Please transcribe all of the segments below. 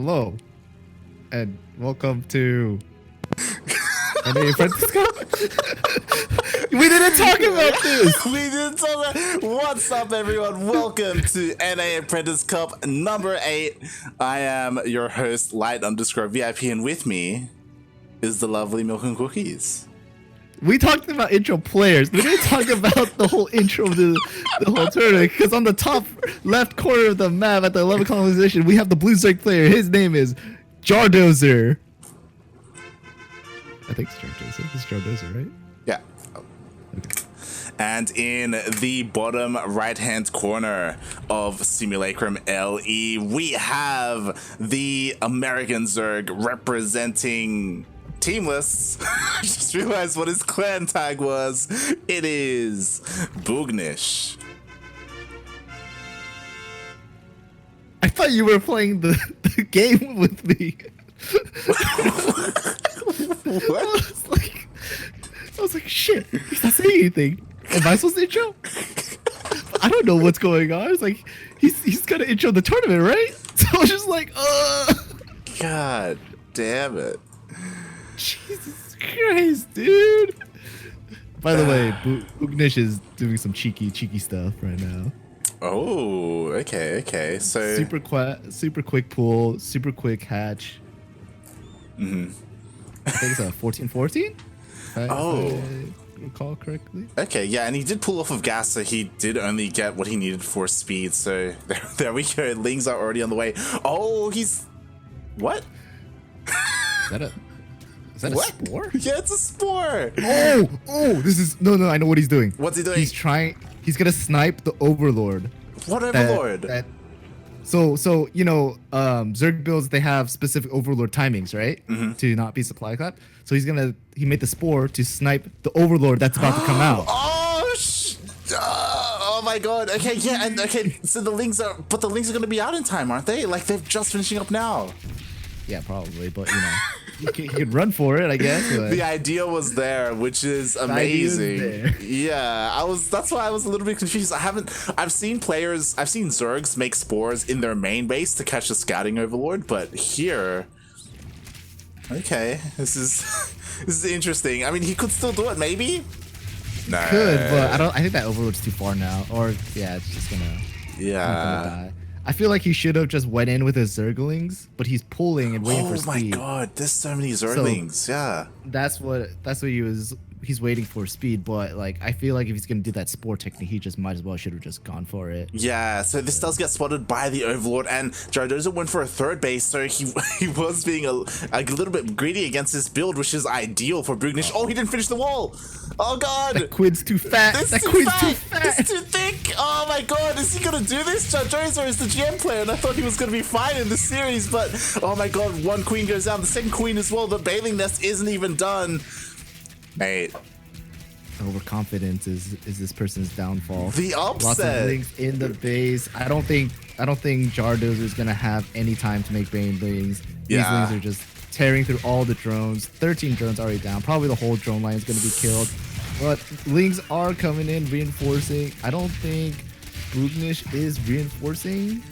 Hello, and welcome to NA Apprentice Cup. We didn't talk about this. We didn't talk about. What's up, everyone? Welcome to NA Apprentice Cup number 8. I am your host, Light_VIP, and with me is the lovely Milkncookiesss. We talked about intro players, but we didn't talk about the whole intro of the whole tournament. Because on the top left corner of the map at the 11 colonization, we have the blue Zerg player. His name is Jardozer. I think it's Jardozer. It's Jardozer, right? Yeah. Okay. And in the bottom right-hand corner of Simulacrum LE, we have the American Zerg representing Teamless. I just realized what his clan tag was. It is Boognish. I thought you were playing the game with me. What? I was like, shit, he's not saying anything. Am I supposed to intro? I don't know what's going on. It's like, he's got to intro the tournament, right? So I was just like, God damn it. Jesus Christ, dude. By the way, Boognish is doing some cheeky stuff right now. Oh, okay. So super quick pull, super quick hatch. I think it's a 14-14. Oh. If I recall correctly. Okay, yeah, and he did pull off of gas, so he did only get what he needed for speed. So there we go. Lings are already on the way. Oh, he's what? Is that a spore? Yeah, it's a spore. Oh, this is no. I know what he's doing. What's he doing? He's gonna snipe the Overlord. What Overlord? So you know, Zerg builds, they have specific Overlord timings, right? To not be supply capped. So he made the spore to snipe the Overlord that's about to come out. Oh my god. Okay, yeah, and okay, so the Lings are gonna be out in time, aren't they? Like, they're just finishing up now. Yeah, probably, but you know, he could run for it, I guess. But the idea was there, which is amazing. Yeah, that's why I was a little bit confused. I've seen Zergs make spores in their main base to catch the scouting Overlord, but here, okay, this is interesting. I mean, he could still do it, maybe. No. Could, but I think that Overlord's too far now. Or yeah, it's just gonna die. I feel like he should have just went in with his Zerglings, but he's pulling and waiting for speed. Oh my god, there's so many Zerglings. So yeah. That's what he's waiting for speed, but like I feel like if he's gonna do that spore technique, he just might as well should have just gone for it. Yeah, so this does get spotted by the Overlord, and Jardozer went for a third base, so he was being a little bit greedy against this build, which is ideal for Boognish. Oh, he didn't finish the wall. Oh god, that Quid's too fat. That Quid's too fat. It's too thick. Oh my god, is he gonna do this? Jardozer is the GM player, and I thought he was gonna be fine in this series, but oh my god, one queen goes down, the second queen as well. The bathing nest isn't even done. Mate, overconfidence is this person's downfall. The upset. Lots of Lings in the base. I don't think Jardozer is gonna have any time to make banelings. These Lings are just tearing through all the drones. 13 drones already down. Probably the whole drone line is gonna be killed. But Lings are coming in, reinforcing. I don't think Boognish is reinforcing.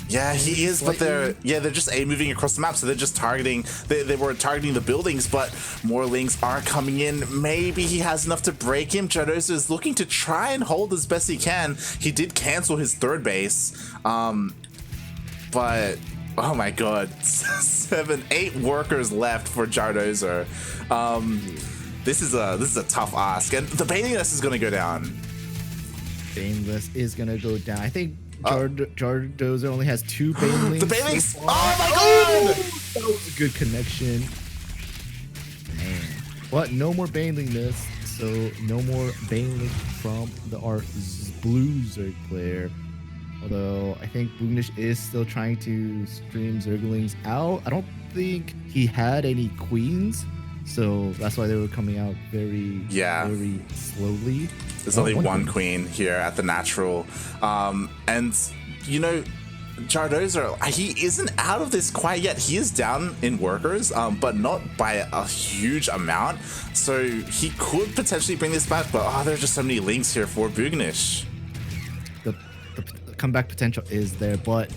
Yeah, he is, but they're just moving across the map, so they're just targeting. They were targeting the buildings, but more Lings are coming in. Maybe he has enough to break him. Jardozer is looking to try and hold as best he can. He did cancel his third base, but oh my god, 8 workers left for Jardozer. This is a tough ask, and the bathing nest is gonna go down. Baneless is gonna go down. I think Jardozer only has 2 banelings. The banelings! Oh my god! That was a good connection. Man. But no more banelingness, so no more baneling from our blue Zerg player. Although I think Boognish is still trying to stream Zerglings out. I don't think he had any queens, so that's why they were coming out very slowly. There's only one queen here at the natural. And, you know, Jardozer, he isn't out of this quite yet. He is down in workers, but not by a huge amount. So he could potentially bring this back, but there are just so many links here for Boognish. The comeback potential is there, but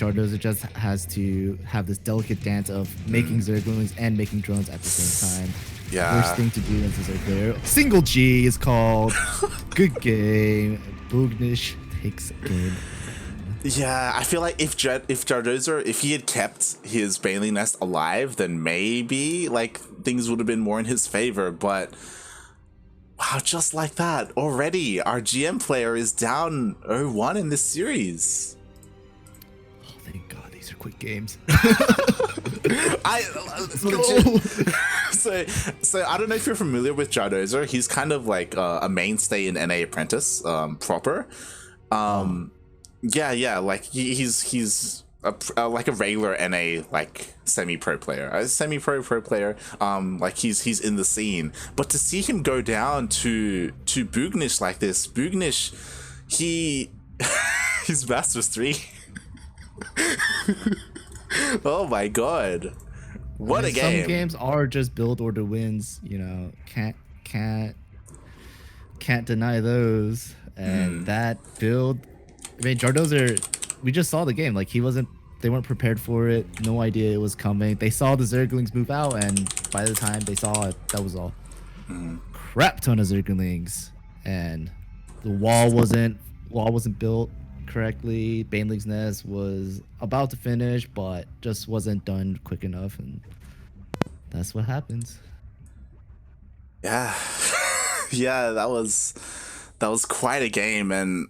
Jardozer just has to have this delicate dance of making Zerglings and making drones at the same time. Yeah. Worst thing to do in Zerg player. Single G is called. Good game. Boognish takes game. Yeah, I feel like if Jardozer, if he had kept his Baneling Nest alive, then maybe like things would have been more in his favor. But wow, just like that, already our GM player is down 0-1 in this series. Oh, thank God, these are quick games. I legit. So I don't know if you're familiar with Jardozer. He's kind of like a mainstay in NA Apprentice proper. Yeah, like he's like a regular NA like semi-pro player, a semi-pro player. Like he's in the scene, but to see him go down to Boognish like this, Boognish, he's Masters 3. Oh my God, what a game! Some games are just build order wins. You know, can't deny those. And that build. I mean, Jardozer, we just saw the game. Like, they weren't prepared for it. No idea it was coming. They saw the Zerglings move out, and by the time they saw it, that was all. Crap ton of Zerglings. And the wall wasn't built correctly. Baneling's Nest was about to finish, but just wasn't done quick enough, and that's what happens. Yeah. Yeah, that was quite a game, and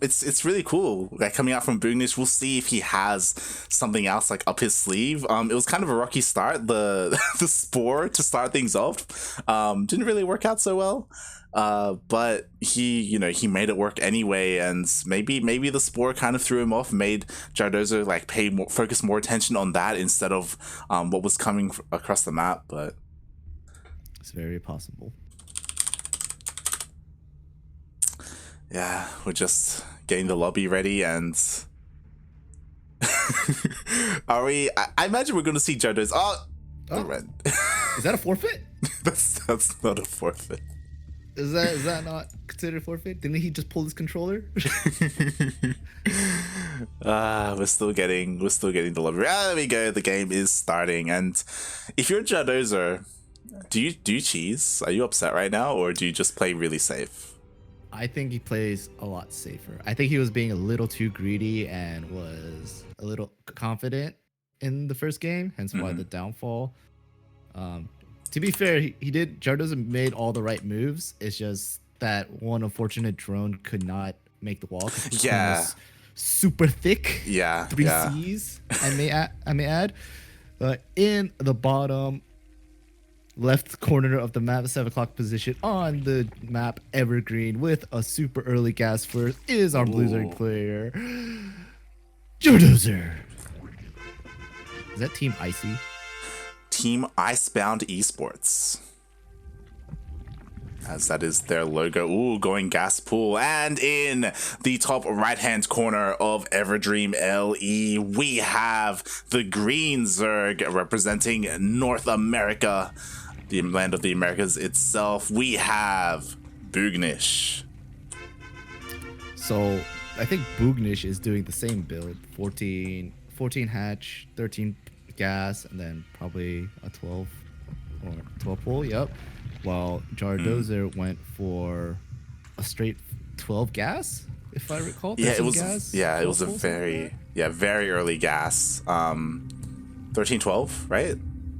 it's really cool. Like coming out from Boognish, we'll see if he has something else like up his sleeve. It was kind of a rocky start. The Spore to start things off didn't really work out so well. But he made it work anyway, and maybe the Spore kind of threw him off, made Jardozer like focus more attention on that instead of what was coming across the map. But it's very possible. Yeah, we're just getting the lobby ready, and are we? I imagine we're going to see Jardozer. Oh, red. Is that a forfeit? that's not a forfeit. Is that not considered a forfeit? Didn't he just pull his controller? We're still getting the lobby. There we go. The game is starting, and if you're Jardozer, do you cheese? Are you upset right now, or do you just play really safe? I think he plays a lot safer. I think he was being a little too greedy and was a little confident in the first game, hence why the downfall. To be fair, Jardozer made all the right moves. It's just that one unfortunate drone could not make the wall. Yeah. Was super thick. Yeah. 3 Cs, I may add. In the bottom left corner of the map, 7 o'clock position on the map, Evergreen, with a super early gas first, is our Blue Zerg player, Jardozer. Is that Team Icy? Team Icebound Esports, as that is their logo. Ooh, going gas pool. And in the top right-hand corner of Everdream LE, we have the Green Zerg representing North America, the land of the Americas itself. We have Boognish. So I think Boognish is doing the same build, 14 hatch, 13 gas, and then probably a 12 or 12 pull. Yep. While Jardozer went for a straight 12 gas, if I recall. Yeah, it was. Gas, Yeah, it was a very early gas. 13-12, right?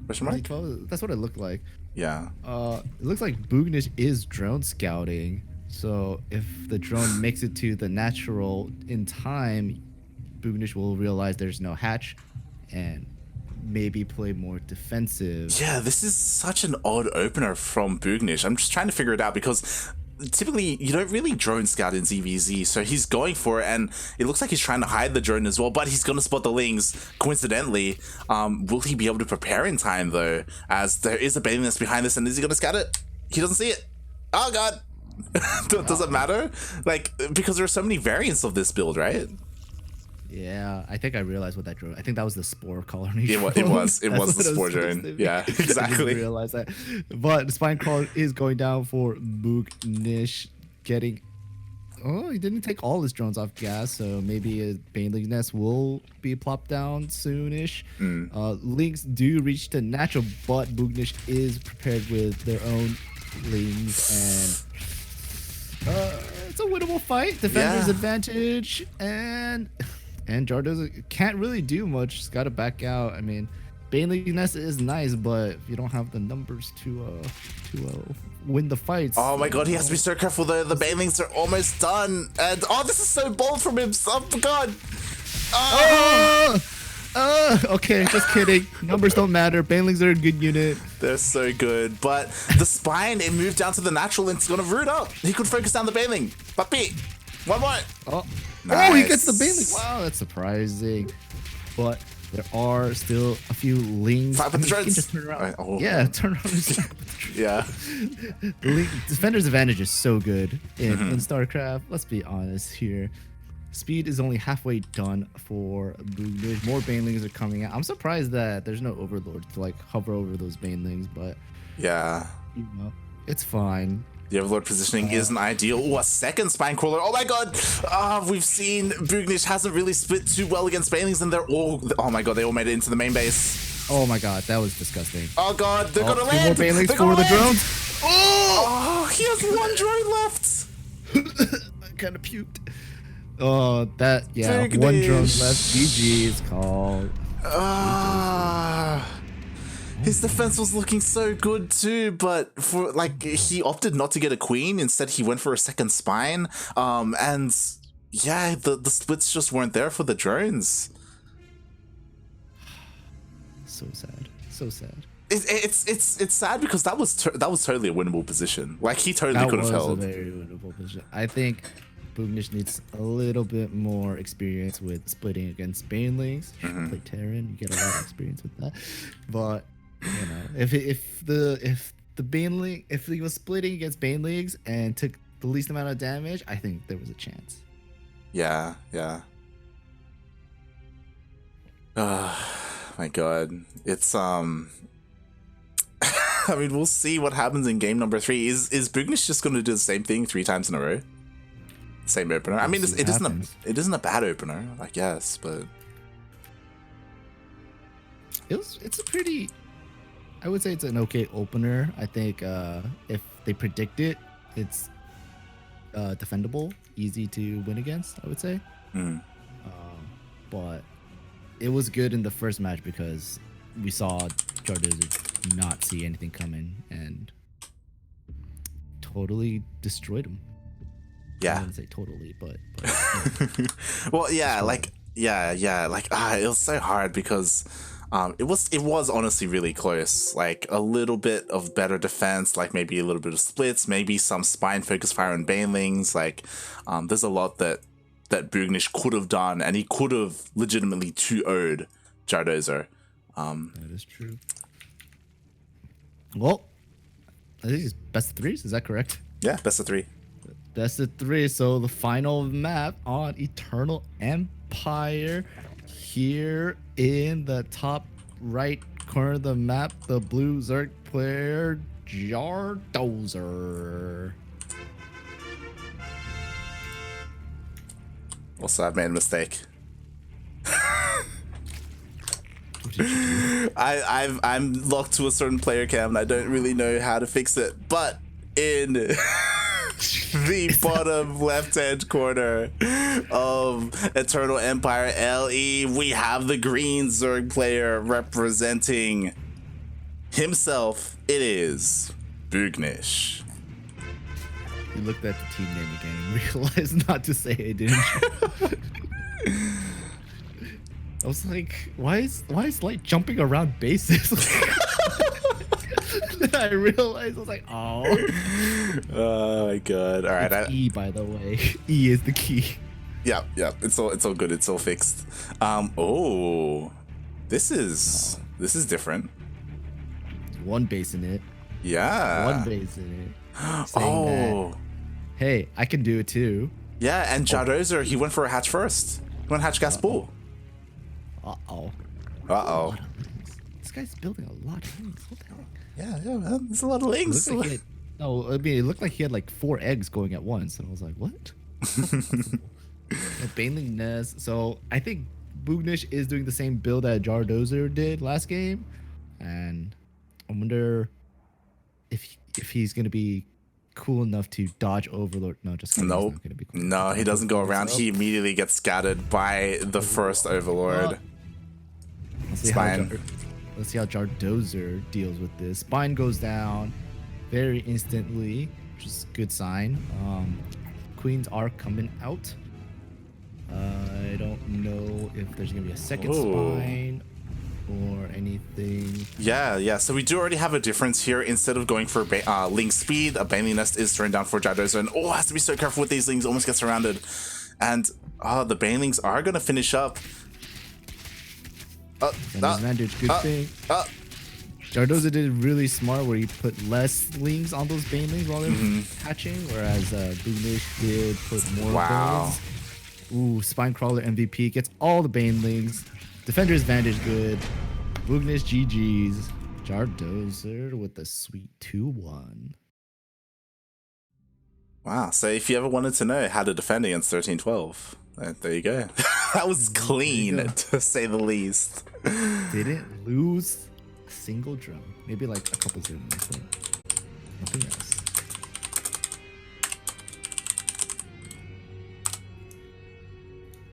Question mark? 12, that's what it looked like. Yeah. It looks like Boognish is drone scouting. So if the drone makes it to the natural in time, Boognish will realize there's no hatch and maybe play more defensive. Yeah, this is such an odd opener from Boognish. I'm just trying to figure it out because typically you don't really drone scout in ZvZ, so he's going for it, and it looks like he's trying to hide the drone as well, but he's gonna spot the lings coincidentally. Will he be able to prepare in time though, as there is a Baneling Nest behind this, and is he gonna scout it? He doesn't see it. Oh god. Does it matter? Like, because there are so many variants of this build, right? Yeah, I think I realized what that drone. I think that was the Spore colony. It was the Spore drone. Yeah, exactly. I didn't realize that. But the Spine Crawler is going down for Boognish, getting Oh, he didn't take all his drones off gas, so maybe a Baneling nest will be plopped down soonish. Lynx do reach the natural, but Boognish is prepared with their own lings, and it's a winnable fight. Defender's advantage, and Jardozer can't really do much. Just gotta back out. I mean, Baneling nest is nice, but if you don't have the numbers to win the fights. Oh my god, he has to be so careful. The Banelings are almost done. And oh, this is so bold from him. Oh god. Okay, just kidding. Numbers don't matter. Banelings are a good unit. They're so good. But the spine, it moved down to the natural and it's gonna root up. He could focus down the Baneling. Puppy. One more. Oh, nice. Oh, he gets the Baneling. Wow, that's surprising. But there are still a few lings. Fight with the drones. Just turn around. Oh. Yeah, turn around. Yeah. Defender's advantage is so good in StarCraft. Let's be honest here. Speed is only halfway done for Boognish. More Banelings are coming out. I'm surprised that there's no Overlord to like hover over those Banelings, but yeah, you know, it's fine. The Overlord positioning isn't ideal. Oh, a second Spine Crawler. Oh my god. We've seen Boognish hasn't really split too well against Banelings, and they're all, oh my god, they all made it into the main base. Oh my god, that was disgusting. Oh god, they're gonna More land. Banelings They're for gonna the land. drones. Oh, he has one drone left. I kind of puked. Oh, that, yeah, Boognish. one drone left. GG is called. His defense was looking so good too, but for like he opted not to get a queen. Instead, he went for a second spine. And yeah, the splits just weren't there for the drones. So sad. So sad. It's sad because that was totally a winnable position. Like he totally could have held. That was a very winnable position. I think Boognish needs a little bit more experience with splitting against Banelings. Play Terran, you get a lot of experience with that. But you know, if he was splitting against Banelings and took the least amount of damage, I think there was a chance. Yeah. My god, it's I mean, we'll see what happens in game number 3. Is Boognish just going to do the same thing 3 times in a row? Same opener. I mean, it isn't a bad opener, I guess, but it's a pretty. I would say it's an okay opener. I think if they predict it, it's defendable, easy to win against, I would say. But it was good in the first match because we saw Jardozer not see anything coming and totally destroyed him. yeah. I wouldn't say totally, but Well, yeah, like it was so hard because it was honestly really close. Like a little bit of better defense, like maybe a little bit of splits, maybe some spine focus fire on Banelings. Like there's a lot that Boognish could have done, and he could have legitimately 2-0'd Jardozer. that is true. Well, I think it's best of 3s. Is that correct? Yeah, best of 3. Best of 3. So the final map on Eternal Empire. Here in the top right corner of the map, the blue Zerg player Jardozer. Also, I've made a mistake. What did you do? I'm locked to a certain player cam and I don't really know how to fix it. But in the bottom left-hand corner of Eternal Empire LE, we have the green Zerg player representing himself. It is Boognish. You looked at the team name again and realized not to say it, didn't you? I was like, why is Light jumping around bases? Then I realized, I was like, oh. Oh my god. All right. It's E, by the way. E is the key. Yeah. It's all good. It's all fixed. Oh, this is different. One base in it. Yeah. One base in it. Saying that, hey, I can do it too. Yeah, and Jardozer, he went for a hatch first. He went hatch gas bull. Uh-oh. This guy's building a lot of things. What the heck? Yeah, man. There's a lot of links. It looked like it looked like he had like 4 eggs going at once, and I was like, what? Baneling Nest. So I think Boognish is doing the same build that Jardozer did last game, and I wonder if he's gonna be cool enough to dodge Overlord. No, just kidding. Nope. He's not gonna be cool No, he doesn't go around. He immediately gets scattered by the first Overlord. Let's see how Jardozer deals with this. Spine goes down very instantly, which is a good sign. Queens are coming out. I don't know if there's gonna be a second spine or anything. Yeah. So we do already have a difference here. Instead of going for Link speed, a Baneling Nest is thrown down for Jardozer, and has to be so careful with these Lings. Almost gets surrounded, and the Banelings are gonna finish up. Advantage, good thing. Jardozer did really smart where he put less Lings on those Banelings while they're hatching, whereas Boognish did put more Banelings. Ooh, Spine Crawler MVP gets all the Banelings. Defender's Vantage good. Boognish GG's. Jardozer with the sweet 2-1. Wow, so if you ever wanted to know how to defend against 13-12, there you go. That was clean, to say the least. Didn't lose a single drum. Maybe like a couple zooms, but nothing else.